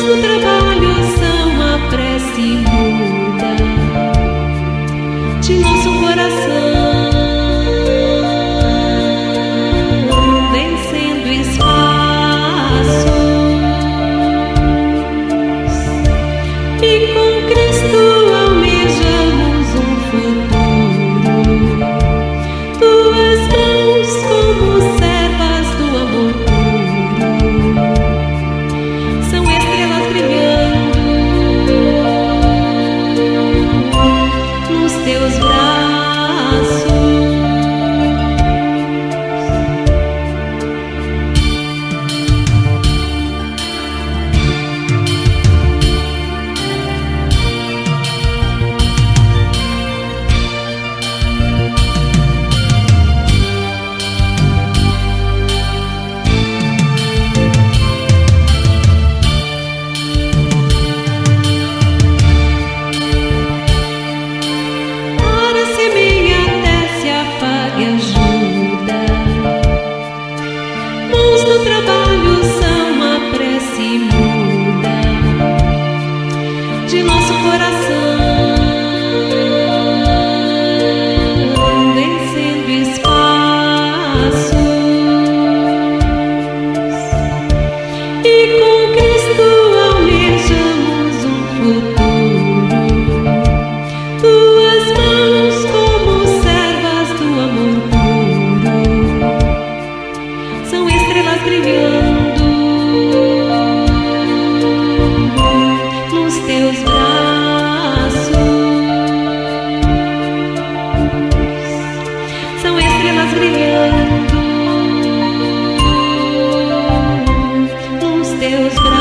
no trabalho são a prece muda de nosso coração, vencendo espaços, e com Cristo almejamos um futuro. Tuas mãos como servas do amor puro são estrelas brilhando nos teus braços. No trabalho são a prece muda de nosso coração, vencendo espaços, e com Cristo almejamos um futuro. Tuas mãos como servas do amor puro são estrelas brilhando nos teus braços. São estrelas brilhando nos teus braços.